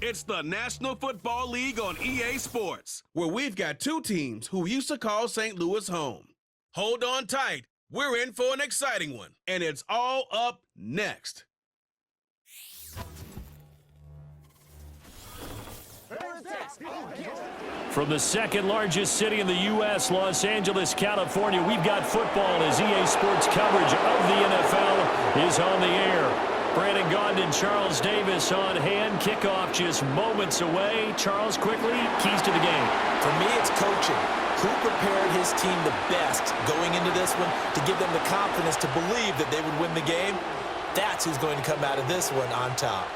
It's the National Football League on EA Sports, where we've got two teams who used to call St. Louis home. Hold on tight. We're in for an exciting one, and it's all up next. From the second largest city in the U.S., Los Angeles, California, we've got football as EA Sports coverage of the NFL is on the air. Brandon Gaudin, Charles Davis on hand. Kickoff just moments away. Charles, quickly, keys to the game. For me, it's coaching. Who prepared his team the best going into this one to give them the confidence to believe that they would win the game? That's who's going to come out of this one on top.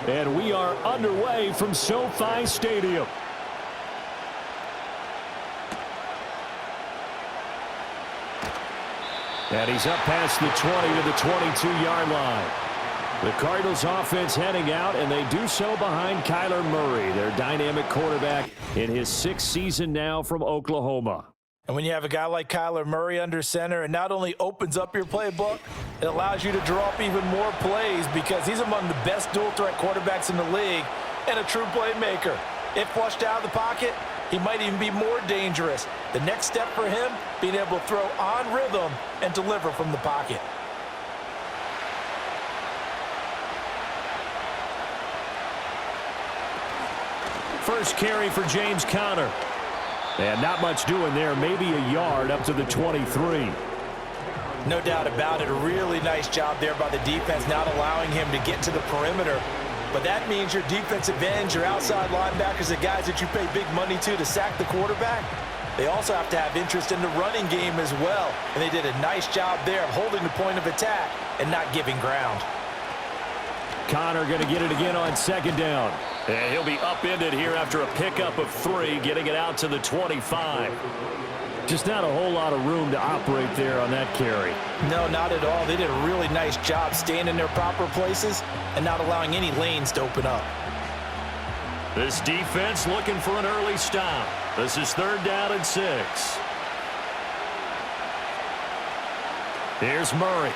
And we are underway from SoFi Stadium. And he's up past the 20 to the 22-yard line. The Cardinals offense heading out, and they do so behind Kyler Murray, their dynamic quarterback in his sixth season now from Oklahoma. And when you have a guy like Kyler Murray under center, it not only opens up your playbook, it allows you to draw up even more plays because he's among the best dual-threat quarterbacks in the league and a true playmaker. If flushed out of the pocket, he might even be more dangerous. The next step for him, being able to throw on rhythm and deliver from the pocket. First carry for James Conner. And not much doing there, maybe a yard up to the 23. No doubt about it. A really nice job there by the defense, not allowing him to get to the perimeter. But that means your defensive ends, your outside linebackers, the guys that you pay big money to sack the quarterback, they also have to have interest in the running game as well. And they did a nice job there of holding the point of attack and not giving ground. Conner going to get it again on second down. And he'll be upended here after a pickup of 3, getting it out to the 25. Just not a whole lot of room to operate there on that carry. No, not at all. They did a really nice job staying in their proper places and not allowing any lanes to open up. This defense looking for an early stop. This is 3rd down and 6. Here's Murray.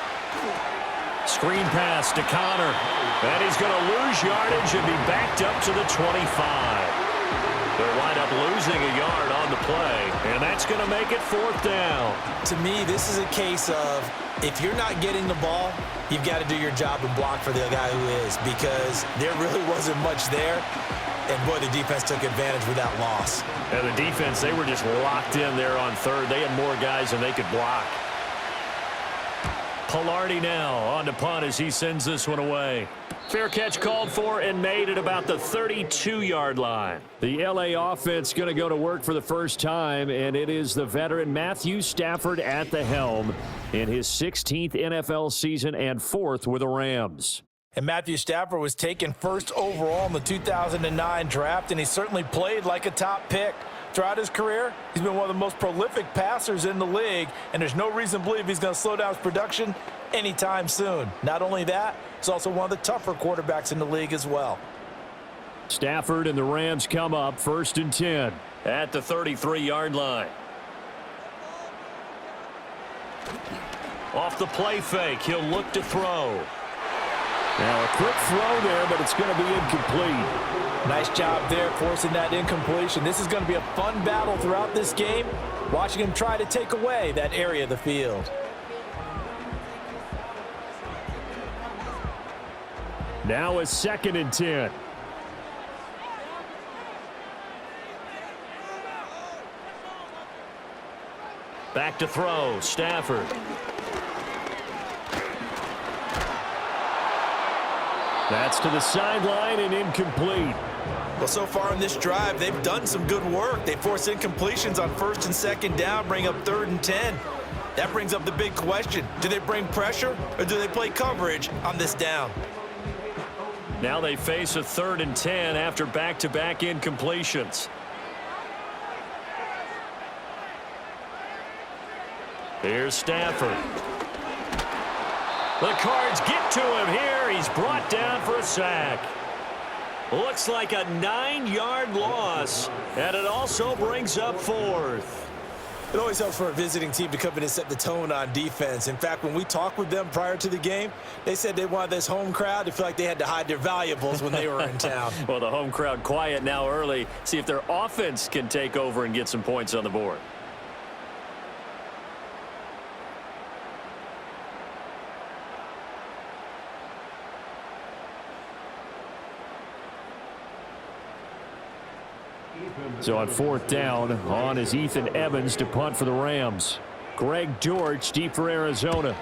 Screen pass to Conner. And he's going to lose yardage and be backed up to the 25. They'll wind up losing a yard on the play, and that's going to make it 4th down. To me, this is a case of if you're not getting the ball, you've got to do your job and block for the guy who is, because there really wasn't much there. And, boy, the defense took advantage with that loss. And the defense, they were just locked in there on 3rd. They had more guys than they could block. Pilardi now on to punt as he sends this one away. Fair catch called for and made at about the 32-yard line. The L.A. offense going to go to work for the first time, and it is the veteran Matthew Stafford at the helm in his 16th NFL season and 4th with the Rams. And Matthew Stafford was taken 1st overall in the 2009 draft, and he certainly played like a top pick. Throughout his career, he's been one of the most prolific passers in the league, and there's no reason to believe he's going to slow down his production anytime soon. Not only that, he's also one of the tougher quarterbacks in the league as well. Stafford and the Rams come up 1st and 10 at the 33-yard line. Off the play fake, he'll look to throw. Now a quick throw there, but it's going to be incomplete. Nice job there forcing that incompletion. This is going to be a fun battle throughout this game, watching him try to take away that area of the field. Now a 2nd and 10. Back to throw, Stafford. That's to the sideline and incomplete. Well, so far in this drive, they've done some good work. They forced incompletions on 1st and 2nd down, bring up 3rd and 10. That brings up the big question. Do they bring pressure or do they play coverage on this down? Now they face a 3rd and 10 after back-to-back incompletions. Here's Stafford. The Cards get to him here. He's brought down for a sack. Looks like a 9-yard loss, and it also brings up 4th. It always helps for a visiting team to come in and set the tone on defense. In fact, when we talked with them prior to the game, they said they wanted this home crowd to feel like they had to hide their valuables when they were in town. Well, the home crowd quiet now early. See if their offense can take over and get some points on the board. So on 4th down, on is Ethan Evans to punt for the Rams. Greg George deep for Arizona.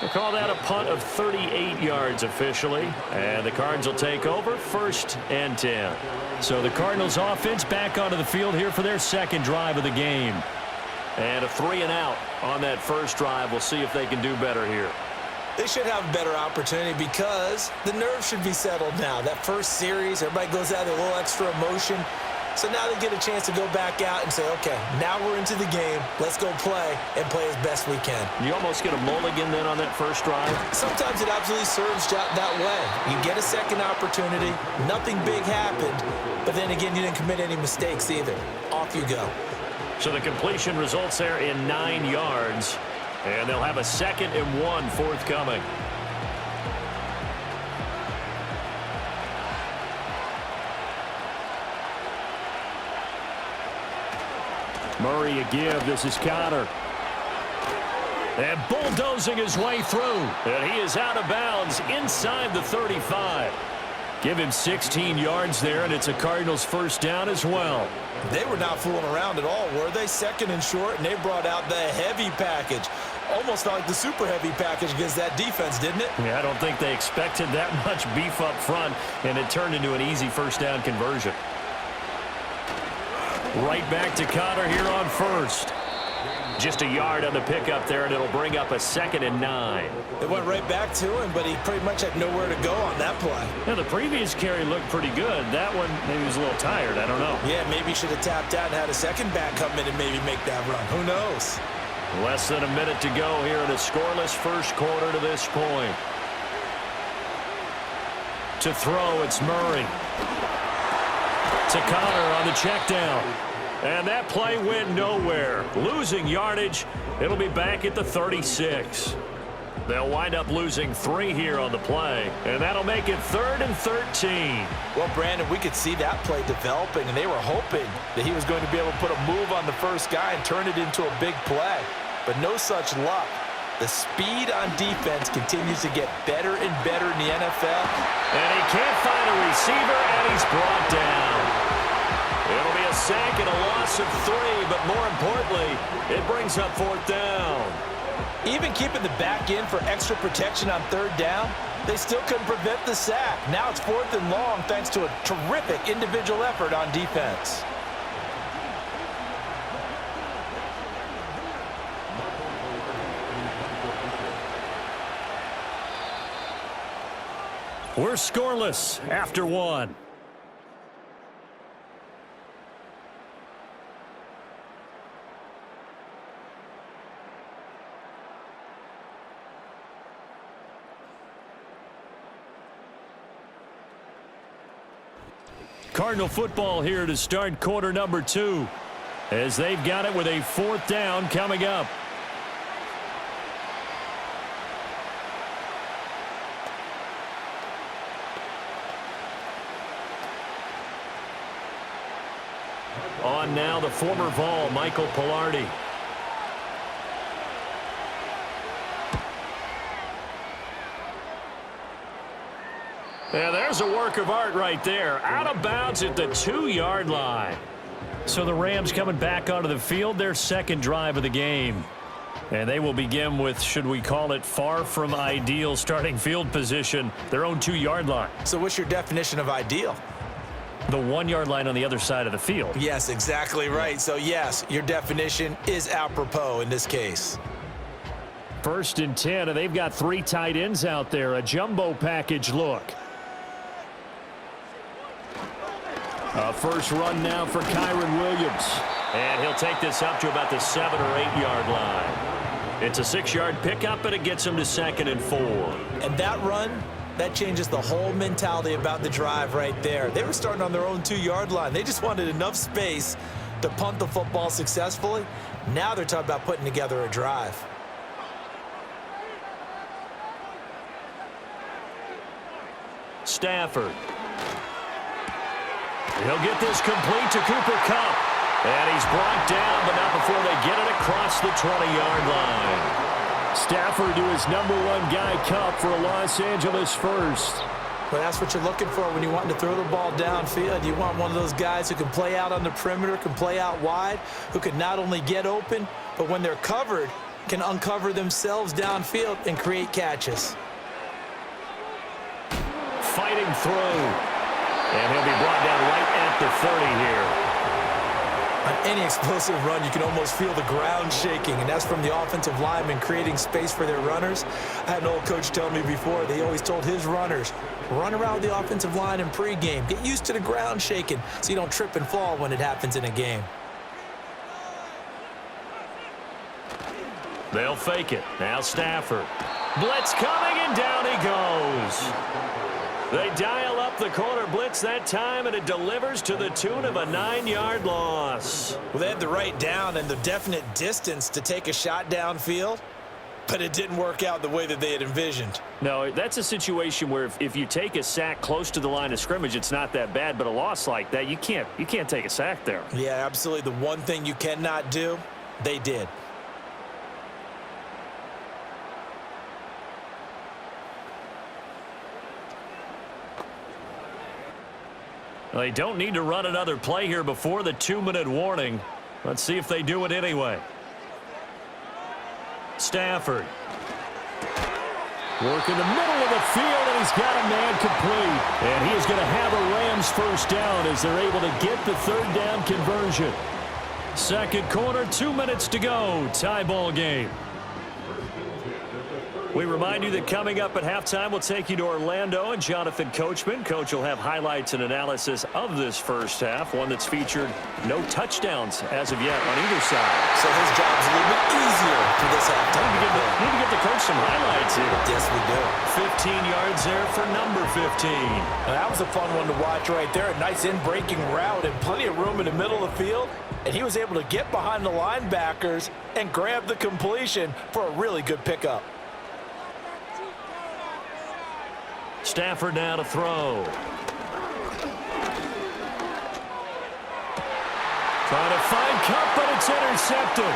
We'll call that a punt of 38 yards officially. And the Cards will take over 1st and 10. So the Cardinals offense back onto the field here for their second drive of the game. And a 3-and-out on that first drive. We'll see if they can do better here. They should have a better opportunity because the nerves should be settled now. That first series, everybody goes out with a little extra emotion. So now they get a chance to go back out and say, okay, now we're into the game. Let's go play and play as best we can. You almost get a mulligan then on that first drive? Sometimes it absolutely serves that way. You get a second opportunity. Nothing big happened. But then again, you didn't commit any mistakes either. Off you go. So the completion results there in 9 yards. And they'll have a 2nd and 1 forthcoming. Murray a give. This is Connor. And bulldozing his way through. And he is out of bounds inside the 35. Give him 16 yards there, and it's a Cardinals first down as well. They were not fooling around at all, were they? 2nd and short, and they brought out the heavy package. Almost like the super heavy package against that defense, didn't it? Yeah, I don't think they expected that much beef up front, and it turned into an easy first down conversion. Right back to Connor here on 1st. Just a yard on the pickup there, and it'll bring up a 2nd and 9. It went right back to him, but he pretty much had nowhere to go on that play. Now, the previous carry looked pretty good. That one, maybe he was a little tired. I don't know. Yeah, maybe he should have tapped out and had a second back come in and maybe make that run. Who knows? Less than a minute to go here in a scoreless first quarter to this point. To throw, it's Murray. To Connor on the check down. And that play went nowhere. Losing yardage. It'll be back at the 36. They'll wind up losing 3 here on the play. And that'll make it 3rd and 13. Well, Brandon, we could see that play developing, and they were hoping that he was going to be able to put a move on the first guy and turn it into a big play. But no such luck. The speed on defense continues to get better and better in the NFL. And he can't find a receiver, and he's brought down. It'll be a sack and a loss of 3, but more importantly, it brings up 4th down. Even keeping the back in for extra protection on 3rd down, they still couldn't prevent the sack. Now it's 4th and long thanks to a terrific individual effort on defense. We're scoreless after 1. Cardinal football here to start quarter number 2, as they've got it with a 4th down coming up. On now, the former Vol, Michael Pilardi. Yeah, there's a work of art right there. Out of bounds at the 2-yard line. So the Rams coming back onto the field, their second drive of the game. And they will begin with, should we call it, far from ideal starting field position, their own 2-yard line. So what's your definition of ideal? The 1-yard line on the other side of the field. Yes, exactly right. So, yes, your definition is apropos in this case. 1st and 10, and they've got 3 tight ends out there. A jumbo package look. A first run now for Kyron Williams. And he'll take this up to about the 7 or 8 yard line. It's a 6-yard pickup, but it gets him to 2nd and 4. And that run, that changes the whole mentality about the drive right there. They were starting on their own 2-yard line. They just wanted enough space to punt the football successfully. Now they're talking about putting together a drive. Stafford. He'll get this complete to Cooper Kupp. And he's brought down, but not before they get it across the 20-yard line. Stafford to his number 1 guy, Kupp, for a Los Angeles first. But that's what you're looking for when you want to throw the ball downfield. You want one of those guys who can play out on the perimeter, can play out wide, who can not only get open, but when they're covered, can uncover themselves downfield and create catches. Fighting through. And he'll be brought down right at the 30 here. On any explosive run, you can almost feel the ground shaking, and that's from the offensive linemen creating space for their runners. I had an old coach tell me before, they always told his runners, run around the offensive line in pregame. Get used to the ground shaking so you don't trip and fall when it happens in a game. They'll fake it. Now Stafford. Blitz coming, and down he goes. They dial up the corner blitz that time, and it delivers to the tune of a 9-yard loss. Well, they had the right down and the definite distance to take a shot downfield, but it didn't work out the way that they had envisioned. No, that's a situation where if you take a sack close to the line of scrimmage, it's not that bad, but a loss like that, you can't take a sack there. Yeah, absolutely. The one thing you cannot do, they did. They don't need to run another play here before the 2-minute warning. Let's see if they do it anyway. Stafford. Work in the middle of the field, and he's got a man complete. And he is going to have a Rams first down as they're able to get the 3rd down conversion. Second quarter, 2 minutes to go. Tie ball game. We remind you that coming up at halftime, we'll take you to Orlando and Jonathan Coachman. Coach will have highlights and analysis of this first half, one that's featured no touchdowns as of yet on either side. So his job's a little bit easier for this halftime. Need to get the coach some highlights here. Yes, we do. 15 yards there for number 15. Now, that was a fun one to watch right there. A nice in-breaking route and plenty of room in the middle of the field. And he was able to get behind the linebackers and grab the completion for a really good pickup. Stafford now to throw. Trying to find Kupp, but it's intercepted.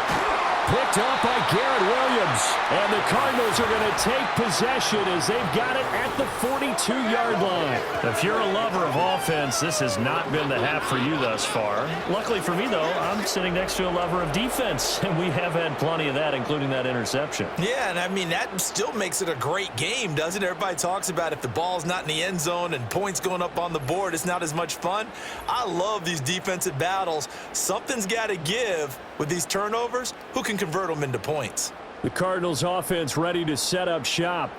Picked up by Garrett Williams. And the Cardinals are going to take possession as they've got it at the 42-yard line. If you're a lover of offense, this has not been the half for you thus far. Luckily for me, though, I'm sitting next to a lover of defense, and we have had plenty of that, including that interception. Yeah, and I mean, that still makes it a great game, doesn't it? Everybody talks about if the ball's not in the end zone and points going up on the board, it's not as much fun. I love these defensive battles. Something's got to give with these turnovers. Who can convert them into points? The Cardinals offense ready to set up shop.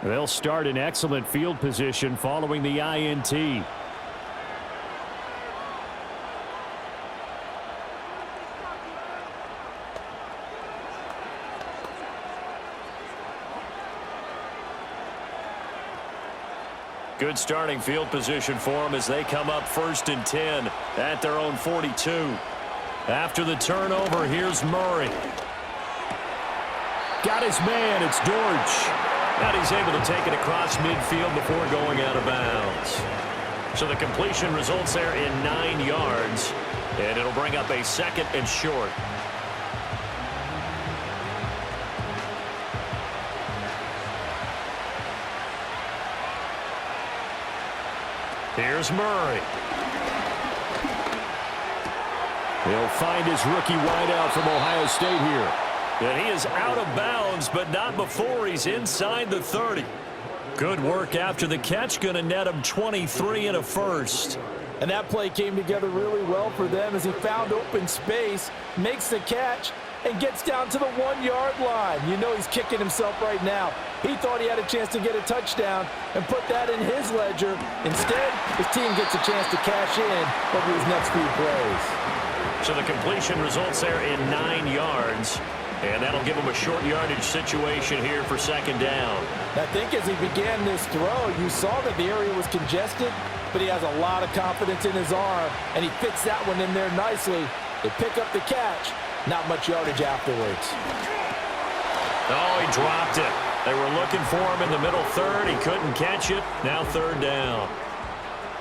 They'll start in excellent field position following the INT. Good starting field position for them as they come up 1st and 10 at their own 42. After the turnover, here's Murray. Got his man, it's Dortch. And he's able to take it across midfield before going out of bounds. So the completion results there in 9 yards, and it'll bring up a 2nd and short. Here's Murray. He'll find his rookie wideout from Ohio State here. And he is out of bounds, but not before he's inside the 30. Good work after the catch. Going to net him 23 and a first. And that play came together really well for them as he found open space, makes the catch, and gets down to the 1-yard line. You know he's kicking himself right now. He thought he had a chance to get a touchdown and put that in his ledger. Instead, his team gets a chance to cash in over his next few plays. So the completion results there in 9 yards. And that'll give him a short yardage situation here for second down. I think as he began this throw, you saw that the area was congested, but he has a lot of confidence in his arm, and he fits that one in there nicely. They pick up the catch, not much yardage afterwards. Oh, he dropped it. They were looking for him in the middle third. He couldn't catch it. Now third down.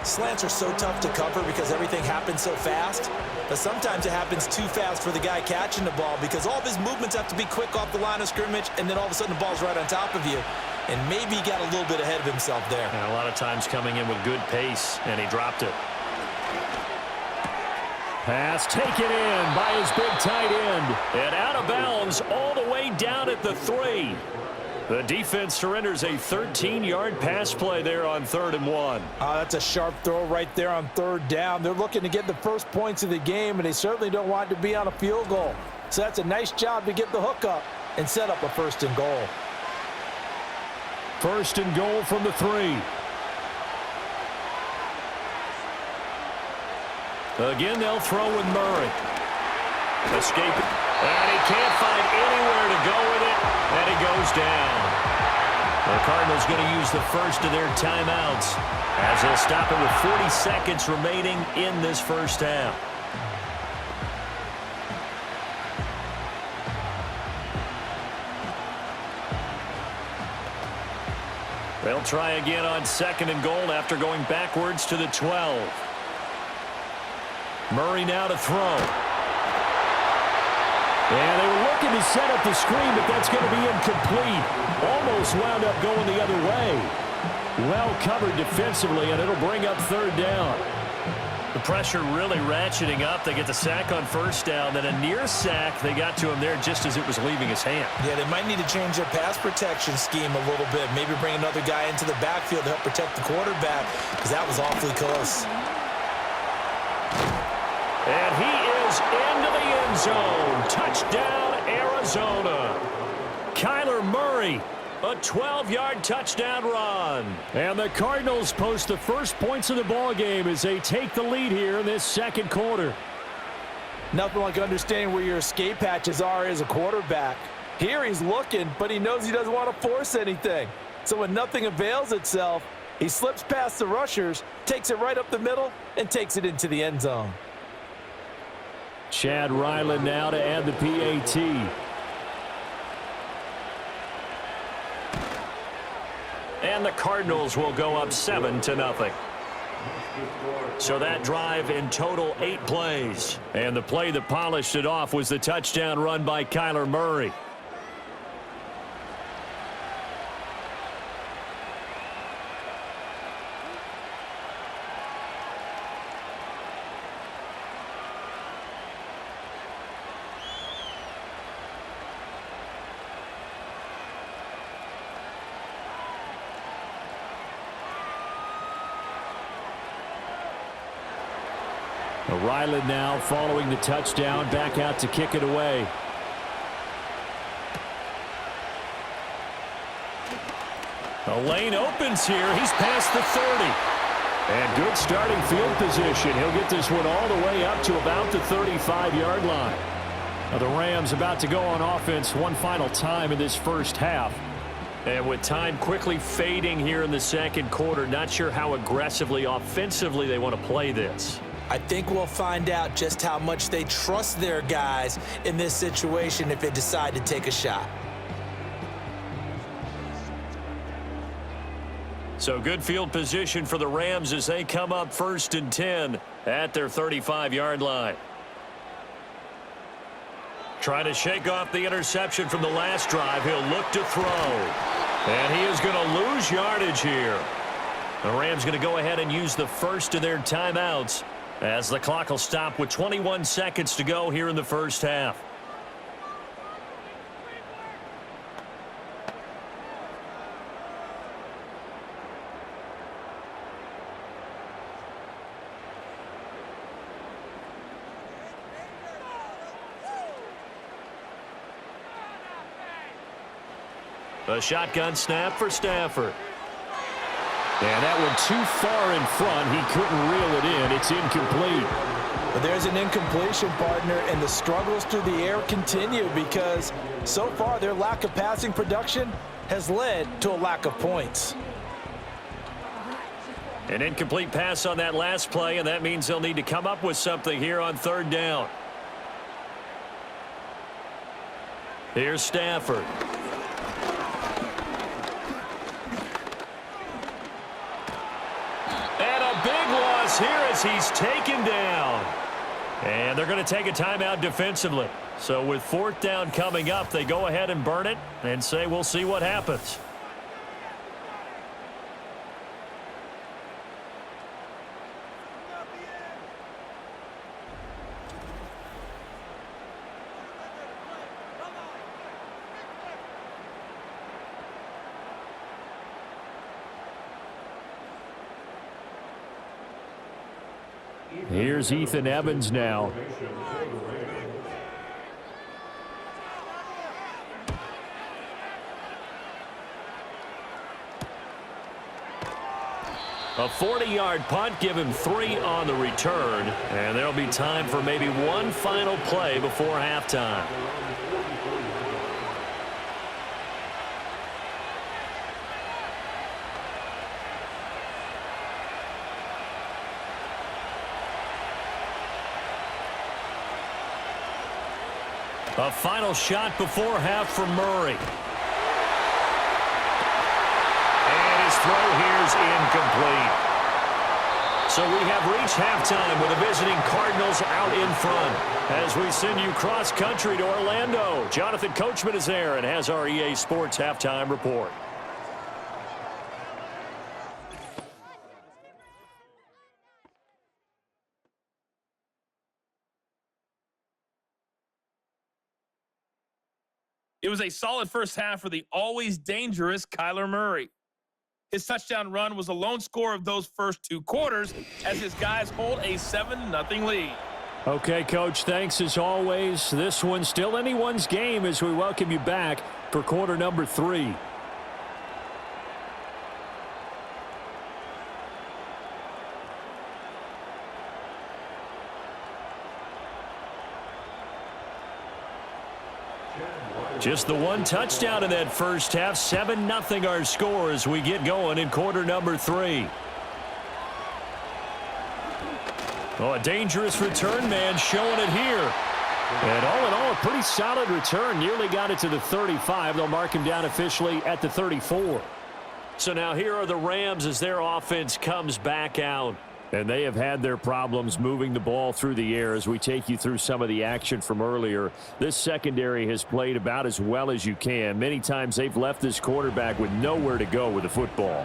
Slants are so tough to cover because everything happens so fast, but sometimes it happens too fast for the guy catching the ball because all of his movements have to be quick off the line of scrimmage, and then all of a sudden the ball's right on top of you. And maybe he got a little bit ahead of himself there. And a lot of times coming in with good pace, and he dropped it. Pass taken in by his big tight end. And out of bounds all the way down at the 3. The defense surrenders a 13-yard pass play there on 3rd and 1. That's a sharp throw right there on 3rd down. They're looking to get the first points of the game, and they certainly don't want it to be on a field goal. So that's a nice job to get the hook up and set up a 1st and goal. 1st and goal from the 3. Again, they'll throw with Murray. Escaping. And he can't find anywhere to go with it. And he goes down. The Cardinals going to use the first of their timeouts as they'll stop it with 40 seconds remaining in this first half. They'll try again on 2nd and goal after going backwards to the 12. Murray now to throw. And they were looking to set up the screen, but that's going to be incomplete. Almost wound up going the other way. Well covered defensively, and it'll bring up 3rd down. The pressure really ratcheting up. They get the sack on 1st down, then a near sack. They got to him there just as it was leaving his hand. Yeah, they might need to change their pass protection scheme a little bit. Maybe bring another guy into the backfield to help protect the quarterback, because that was awfully close. And he is into the end zone. Touchdown, Arizona. Kyler Murray, a 12-yard touchdown run. And the Cardinals post the first points of the ball game as they take the lead here in this 2nd quarter. Nothing like understanding where your escape hatches are as a quarterback. Here he's looking, but he knows he doesn't want to force anything. So when nothing avails itself, he slips past the rushers, takes it right up the middle, and takes it into the end zone. Chad Ryland now to add the PAT. And the Cardinals will go up 7-0. So that drive in total 8 plays. And the play that polished it off was the touchdown run by Kyler Murray. Ryland now following the touchdown, back out to kick it away. The lane opens here. He's past the 30. And good starting field position. He'll get this one all the way up to about the 35-yard line. Now the Rams about to go on offense one final time in this first half. And with time quickly fading here in the 2nd quarter, not sure how aggressively, offensively they want to play this. I think we'll find out just how much they trust their guys in this situation if they decide to take a shot. So good field position for the Rams as they come up 1st and 10 at their 35-yard line. Trying to shake off the interception from the last drive. He'll look to throw. And he is going to lose yardage here. The Rams going to go ahead and use the first of their timeouts as the clock will stop with 21 seconds to go here in the first half. A shotgun snap for Stafford. And that one too far in front. He couldn't reel it in. It's incomplete. But there's an incompletion, partner, and the struggles through the air continue because so far their lack of passing production has led to a lack of points. An incomplete pass on that last play, and that means they'll need to come up with something here on third down. Here's Stafford. And a big loss here as he's taken down. And they're going to take a timeout defensively. So with fourth down coming up, they go ahead and burn it and say we'll see what happens. Here's Ethan Evans now. A 40-yard punt, give him 3 on the return, and there'll be time for maybe one final play before halftime. A final shot before half for Murray. And his throw here's incomplete. So we have reached halftime with the visiting Cardinals out in front. As we send you cross-country to Orlando, Jonathan Coachman is there and has our EA Sports halftime report. It was a solid first half for the always dangerous Kyler Murray. His touchdown run was the lone score of those first 2 quarters as his guys hold a 7-0 lead. Okay, Coach, thanks as always. This one's still anyone's game as we welcome you back for quarter number 3. Just the one touchdown in that first half. 7-0 our score as we get going in quarter number 3. Oh, a dangerous return man showing it here. And all in all, a pretty solid return. Nearly got it to the 35. They'll mark him down officially at the 34. So now here are the Rams as their offense comes back out. And they have had their problems moving the ball through the air as we take you through some of the action from earlier. This secondary has played about as well as you can. Many times they've left this quarterback with nowhere to go with the football.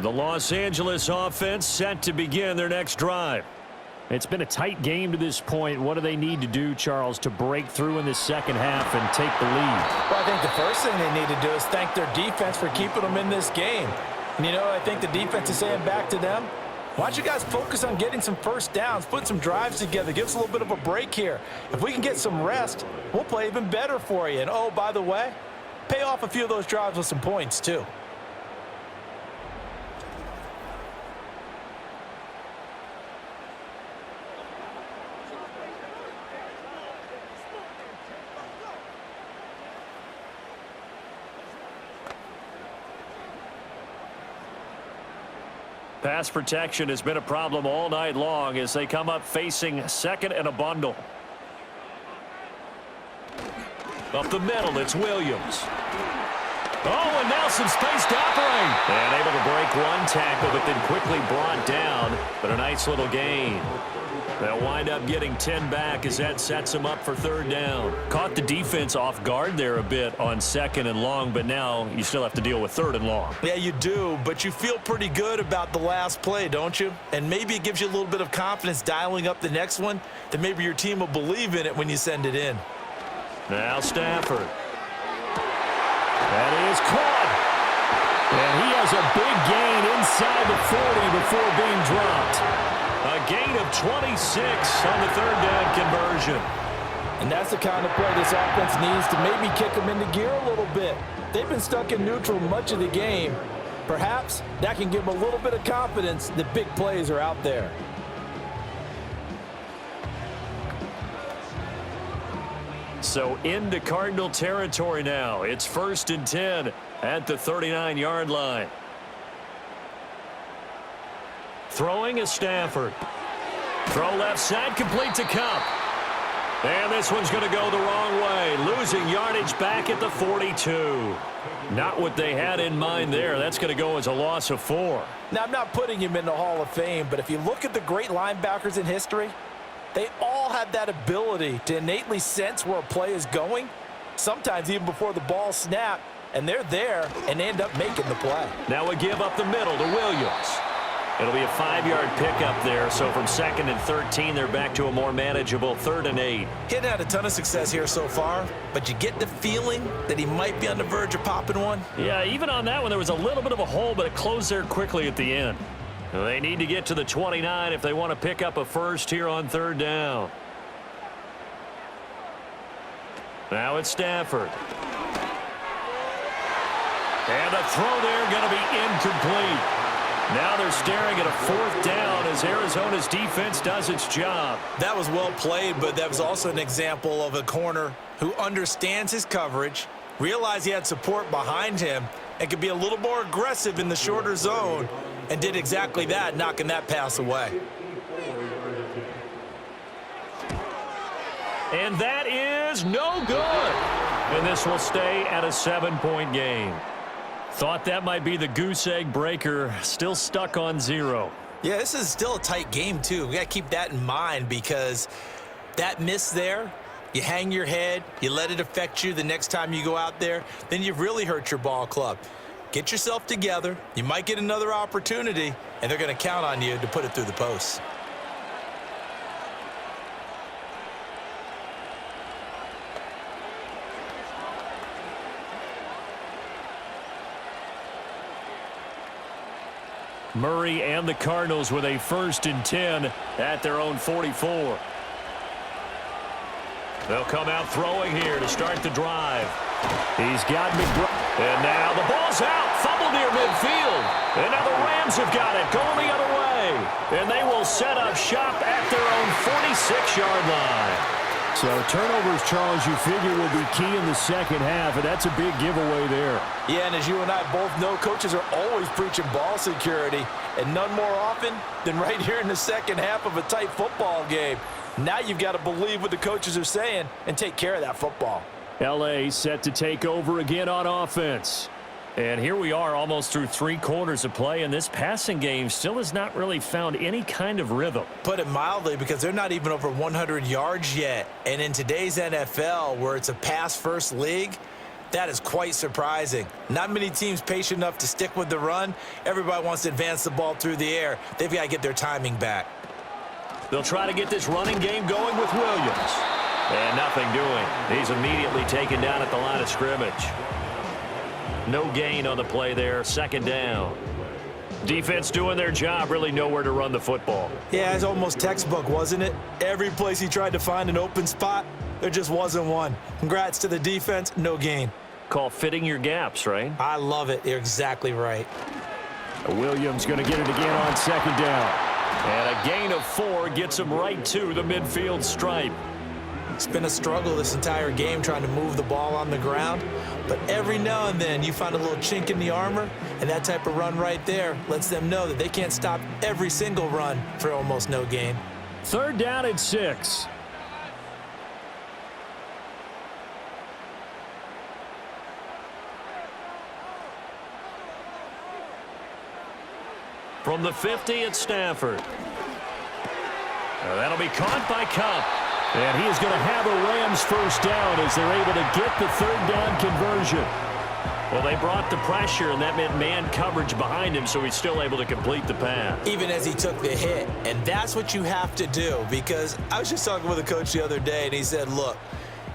The Los Angeles offense set to begin their next drive. It's been a tight game to this point. What do they need to do, Charles, to break through in the second half and take the lead? Well, I think the first thing they need to do is thank their defense for keeping them in this game. And, you know, I think the defense is saying back to them, why don't you guys focus on getting some first downs, put some drives together, give us a little bit of a break here. If we can get some rest, we'll play even better for you. And, oh, by the way, pay off a few of those drives with some points, too. Pass protection has been a problem all night long as they come up facing second and a bundle. Up the middle, it's Williams. Oh, and now some space to operate. And able to break one tackle, but then quickly brought down. But a nice little gain. They'll wind up getting 10 back as that sets them up for third down. Caught the defense off guard there a bit on second and long, but now you still have to deal with third and long. Yeah, you do, but you feel pretty good about the last play, don't you? And maybe it gives you a little bit of confidence dialing up the next one that maybe your team will believe in it when you send it in. Now Stafford. That is caught. And he has a big gain inside the 40 before being dropped. A gain of 26 on the third down conversion. And that's the kind of play this offense needs to maybe kick them into gear a little bit. They've been stuck in neutral much of the game. Perhaps that can give them a little bit of confidence that big plays are out there. So into Cardinal territory now. It's 1st and 10 at the 39-yard line. Throwing is Stafford. Throw left side, complete to Cup. And this one's going to go the wrong way. Losing yardage back at the 42. Not what they had in mind there. That's going to go as a loss of 4. Now, I'm not putting him in the Hall of Fame, but if you look at the great linebackers in history, they all have that ability to innately sense where a play is going, sometimes even before the ball snapped, and they're there and they end up making the play. Now we give up the middle to Williams. It'll be a 5-yard pickup there, so from 2nd and 13, they're back to a more manageable 3rd and 8. He hadn't had a ton of success here so far, but you get the feeling that he might be on the verge of popping one. Yeah, even on that one, there was a little bit of a hole, but it closed there quickly at the end. They need to get to the 29 if they want to pick up a first here on 3rd down. Now it's Stafford. And the throw there going to be incomplete. Now they're staring at a 4th down as Arizona's defense does its job. That was well played, but that was also an example of a corner who understands his coverage, realized he had support behind him, and could be a little more aggressive in the shorter zone, and did exactly that, knocking that pass away. And that is no good. And this will stay at a 7-point game. Thought that might be the goose egg breaker. Still stuck on 0. Yeah, this is still a tight game, too. We got to keep that in mind because that miss there, you hang your head, you let it affect you the next time you go out there, then you've really hurt your ball club. Get yourself together. You might get another opportunity, and they're going to count on you to put it through the posts. Murray and the Cardinals with a 1st and 10 at their own 44. They'll come out throwing here to start the drive. He's got McBride. And now the ball's out. Fumble near midfield. And now the Rams have got it. Going the other way. And they will set up shop at their own 46-yard line. So turnovers, Charles, you figure will be key in the second half, and that's a big giveaway there. Yeah, and as you and I both know, coaches are always preaching ball security, and none more often than right here in the second half of a tight football game. Now you've got to believe what the coaches are saying and take care of that football. L.A. set to take over again on offense. And here we are almost through 3 quarters of play, and this passing game still has not really found any kind of rhythm. Put it mildly, because they're not even over 100 yards yet. And in today's NFL, where it's a pass-first league, that is quite surprising. Not many teams patient enough to stick with the run. Everybody wants to advance the ball through the air. They've got to get their timing back. They'll try to get this running game going with Williams. And nothing doing. He's immediately taken down at the line of scrimmage. No gain on the play there. 2nd down. Defense doing their job. Really nowhere to run the football. Yeah, it's almost textbook, wasn't it? Every place he tried to find an open spot, there just wasn't one. Congrats to the defense. No gain. Call fitting your gaps, right? I love it. You're exactly right. Williams going to get it again on 2nd down. And a gain of 4 gets him right to the midfield stripe. It's been a struggle this entire game trying to move the ball on the ground. But every now and then you find a little chink in the armor, and that type of run right there lets them know that they can't stop every single run for almost no gain. 3rd down and 6. From the 50, it's Stafford. That'll be caught by Cup. And he is going to have a Rams 1st down as they're able to get the 3rd down conversion. Well, they brought the pressure, and that meant man coverage behind him, so he's still able to complete the pass. Even as he took the hit. And that's what you have to do, because I was just talking with a coach the other day, and he said, look,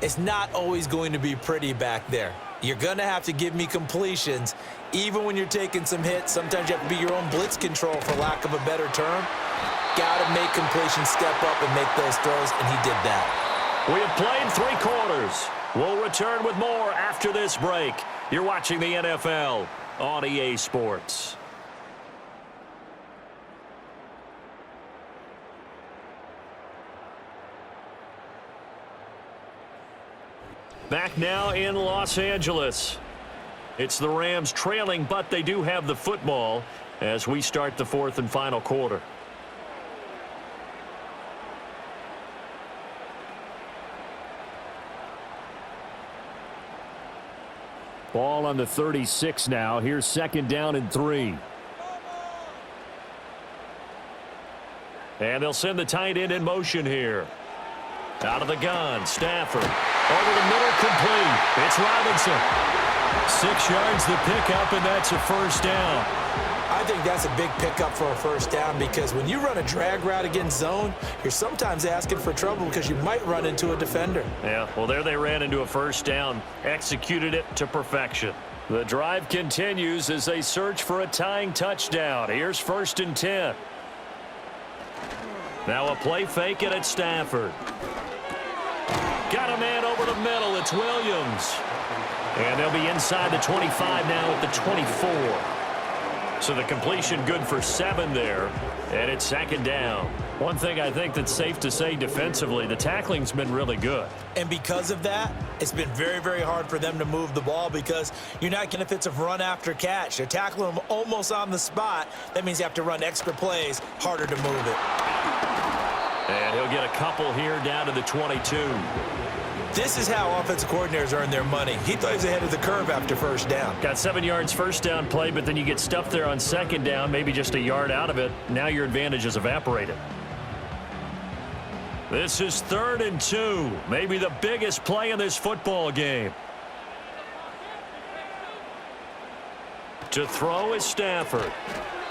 it's not always going to be pretty back there. You're going to have to give me completions, Even when you're taking some hits, sometimes you have to be your own blitz control, for lack of a better term. Got to make completion step up and make those throws, and he did that. We have played 3 quarters. We'll return with more after this break. You're watching the NFL on EA Sports. Back now in Los Angeles. It's the Rams trailing, but they do have the football as we start the 4th and final quarter. Ball on the 36 now. Here's 2nd down and 3. And they'll send the tight end in motion here. Out of the gun, Stafford. Over the middle, complete. It's Robinson. 6 yards the pickup, and that's a first down. I think that's a big pickup for a first down, because when you run a drag route against zone, you're sometimes asking for trouble because you might run into a defender. Yeah, well, there they ran into a first down, executed it to perfection. The drive continues as they search for a tying touchdown. Here's 1st and 10. Now a play fake, and it's Stafford. Got a man over the middle. It's Williams. And they'll be inside the 25 now at the 24. So the completion good for 7 there, and it's 2nd down. One thing I think that's safe to say defensively, the tackling's been really good. And because of that, it's been very, very hard for them to move the ball, because you're not getting benefits of run after catch. They're tackling them almost on the spot. That means you have to run extra plays, harder to move it. And he'll get a couple here down to the 22. This is how offensive coordinators earn their money. He thought he was ahead of the curve after first down. Got 7 yards first down play, but then you get stuffed there on 2nd down, maybe just a yard out of it. Now your advantage is evaporated. This is 3rd and 2, maybe the biggest play in this football game. To throw is Stafford.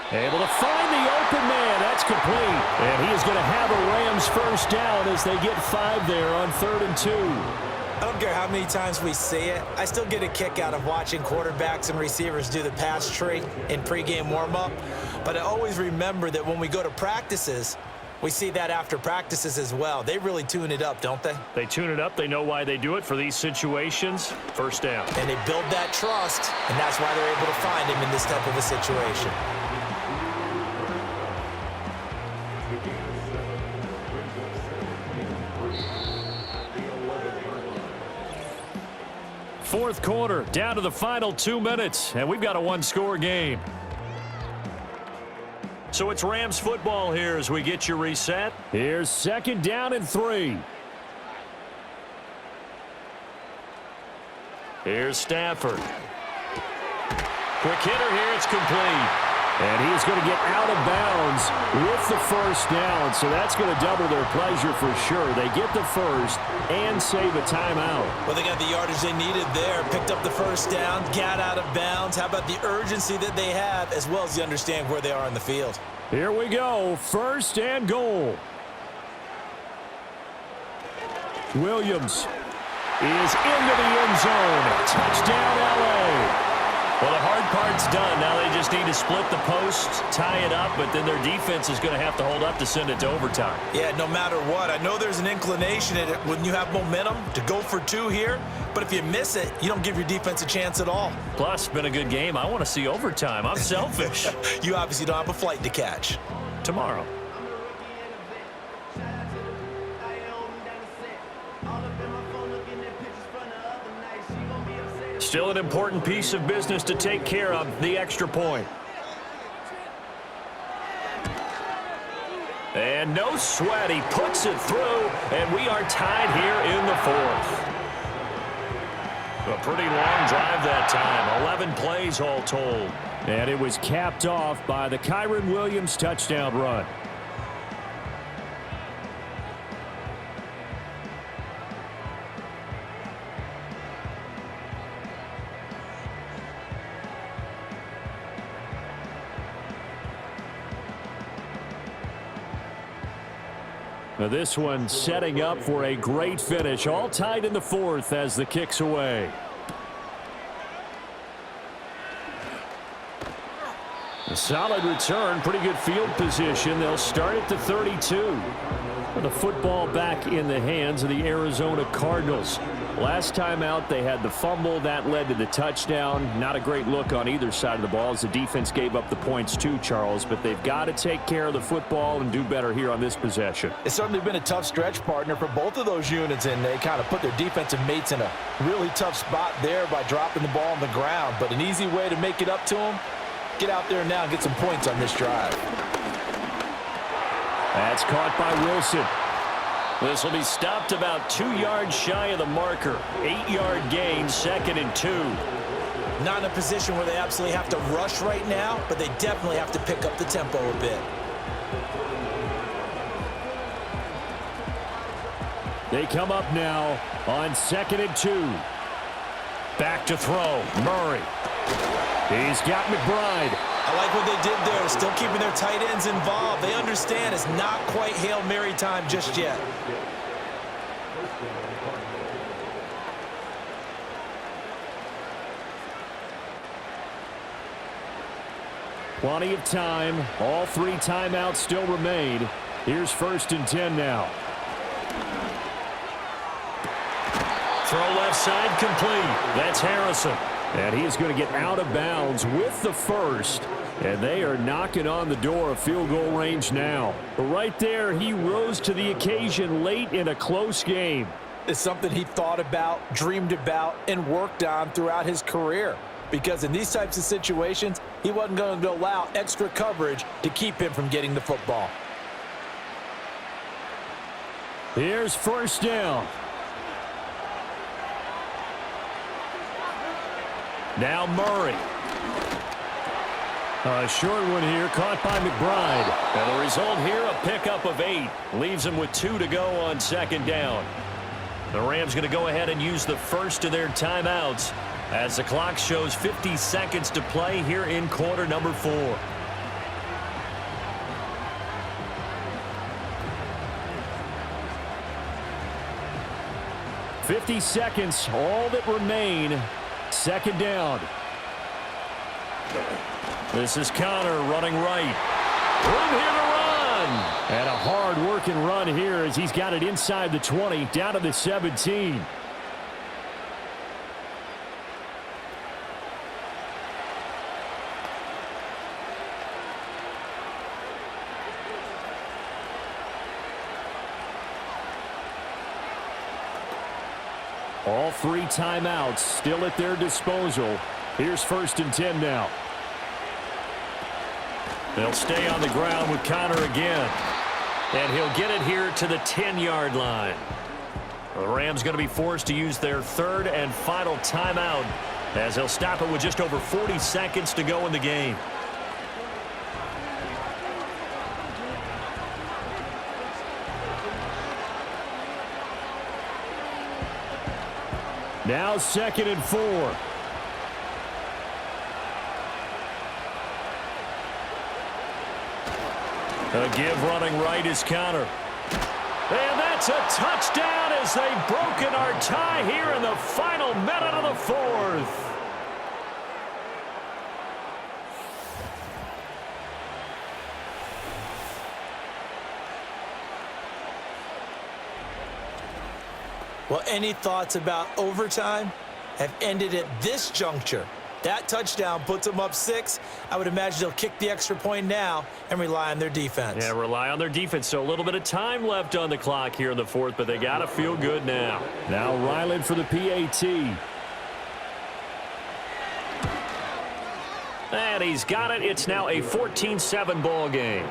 Able to find the open man. That's complete. And he is going to have a Rams first down as they get 5 there on 3rd and 2. I don't care how many times we see it. I still get a kick out of watching quarterbacks and receivers do the pass tree in pregame warm-up. But I always remember that when we go to practices, we see that after practices as well. They really tune it up, don't they? They tune it up. They know why they do it for these situations. First down. And they build that trust, and that's why they're able to find him in this type of a situation. Fourth quarter, down to the final 2 minutes, and we've got a 1-score game. So it's Rams football here as we get you reset. Here's 2nd down and 3. Here's Stafford. Quick hitter here, it's complete. And he's going to get out of bounds with the first down, so that's going to double their pleasure for sure. They get the first and save a timeout. Well, they got the yardage they needed there, picked up the first down, got out of bounds. How about the urgency that they have, as well as you understand where they are in the field? Here we go, 1st and goal. Williams is into the end zone. Touchdown, L.A. Well, the hard part's done. Now they just need to split the post, tie it up, but then their defense is going to have to hold up to send it to overtime. Yeah, no matter what. I know there's an inclination in it when you have momentum to go for 2 here, but if you miss it, you don't give your defense a chance at all. Plus, been a good game. I want to see overtime. I'm selfish. You obviously don't have a flight to catch. Tomorrow. Still an important piece of business to take care of, the extra point. And no sweat, he puts it through, and we are tied here in the 4th. A pretty long drive that time, 11 plays all told. And it was capped off by the Kyren Williams touchdown run. Now this one setting up for a great finish. All tied in the 4th as the kick's away. Solid return, pretty good field position. They'll start at the 32. The football back in the hands of the Arizona Cardinals. Last time out, they had the fumble. That led to the touchdown. Not a great look on either side of the ball as the defense gave up the points too, Charles. But they've got to take care of the football and do better here on this possession. It's certainly been a tough stretch, partner, for both of those units, and they kind of put their defensive mates in a really tough spot there by dropping the ball on the ground. But an easy way to make it up to them, get out there now and get some points on this drive. That's caught by Wilson. This will be stopped about 2 yards shy of the marker. 8-yard gain, 2nd and 2. Not in a position where they absolutely have to rush right now, but they definitely have to pick up the tempo a bit. They come up now on 2nd and 2. Back to throw. Murray. He's got McBride. I like what they did there, still keeping their tight ends involved. They understand it's not quite Hail Mary time just yet. Plenty of time. All 3 timeouts still remain. Here's 1st and 10 now. Throw left side complete. That's Harrison. And he's going to get out of bounds with the first. And they are knocking on the door of field goal range now. But right there, he rose to the occasion late in a close game. It's something he thought about, dreamed about, and worked on throughout his career. Because in these types of situations, he wasn't going to allow extra coverage to keep him from getting the football. Here's 1st down. Now Murray. A short one here, caught by McBride. And the result here, a pickup of 8. Leaves him with 2 to go on 2nd down. The Rams going to go ahead and use the first of their timeouts as the clock shows 50 seconds to play here in quarter number 4. "50 seconds, all that remain. 2nd down. This is Connor running right. Room here to run. And a hard-working run here as he's got it inside the 20, down to the 17. All 3 timeouts still at their disposal. Here's 1st and 10 now. They'll stay on the ground with Connor again. And he'll get it here to the 10-yard line. The Rams going to be forced to use their 3rd and final timeout as they'll stop it with just over 40 seconds to go in the game. Now 2nd and 4. A give running right is Connor. And that's a touchdown as they've broken our tie here in the final minute of the 4th. Well, any thoughts about overtime have ended at this juncture. That touchdown puts them up 6. I would imagine they'll kick the extra point now and rely on their defense. Yeah, rely on their defense. So a little bit of time left on the clock here in the 4th, but they got to feel good now. Now Ryland for the PAT. And he's got it. It's now a 14-7 ball game.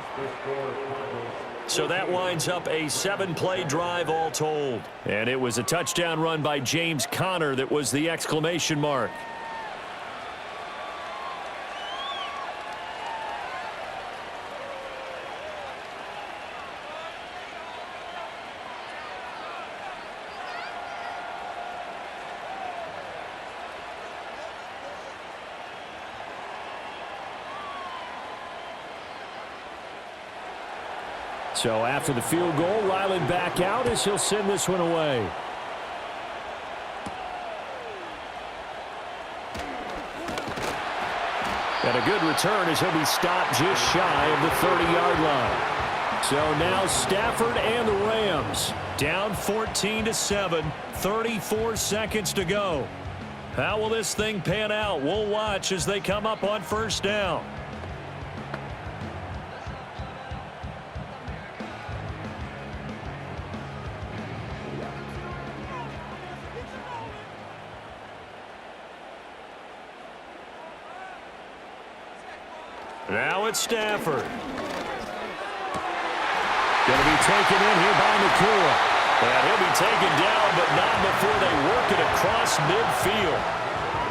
So that winds up a 7-play drive all told. And it was a touchdown run by James Conner that was the exclamation mark. So after the field goal, Ryland back out as he'll send this one away. And a good return as he'll be stopped just shy of the 30-yard line. So now Stafford and the Rams down 14-7, 34 seconds to go. How will this thing pan out? We'll watch as they come up on first down. Now it's Stafford. Going to be taken in here by McCoy. And he'll be taken down, but not before they work it across midfield.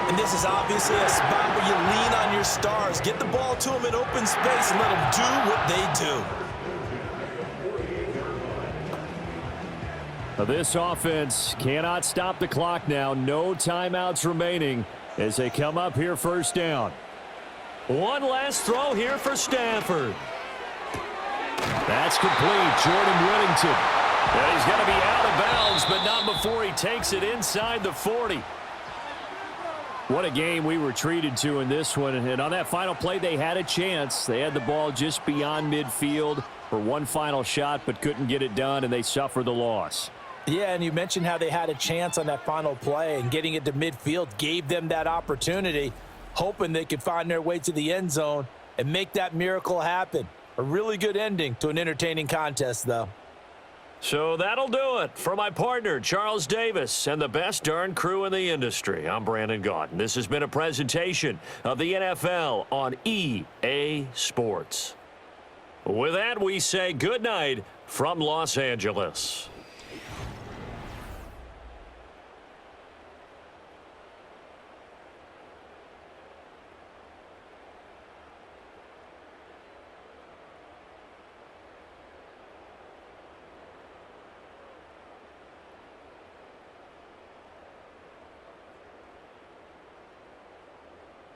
And this is obviously a spot where you lean on your stars. Get the ball to them in open space and let them do what they do. This offense cannot stop the clock now. No timeouts remaining as they come up here first down. One last throw here for Stafford. That's complete. Jordan Whittington. And he's going to be out of bounds, but not before he takes it inside the 40. What a game we were treated to in this one. And on that final play, they had a chance. They had the ball just beyond midfield for one final shot, but couldn't get it done, and they suffered the loss. Yeah, and you mentioned how they had a chance on that final play, and getting it to midfield gave them that opportunity, hoping they could find their way to the end zone and make that miracle happen. A really good ending to an entertaining contest, though. So that'll do it for my partner, Charles Davis, and the best darn crew in the industry. I'm Brandon Gaudin. This has been a presentation of the NFL on EA Sports. With that, we say good night from Los Angeles.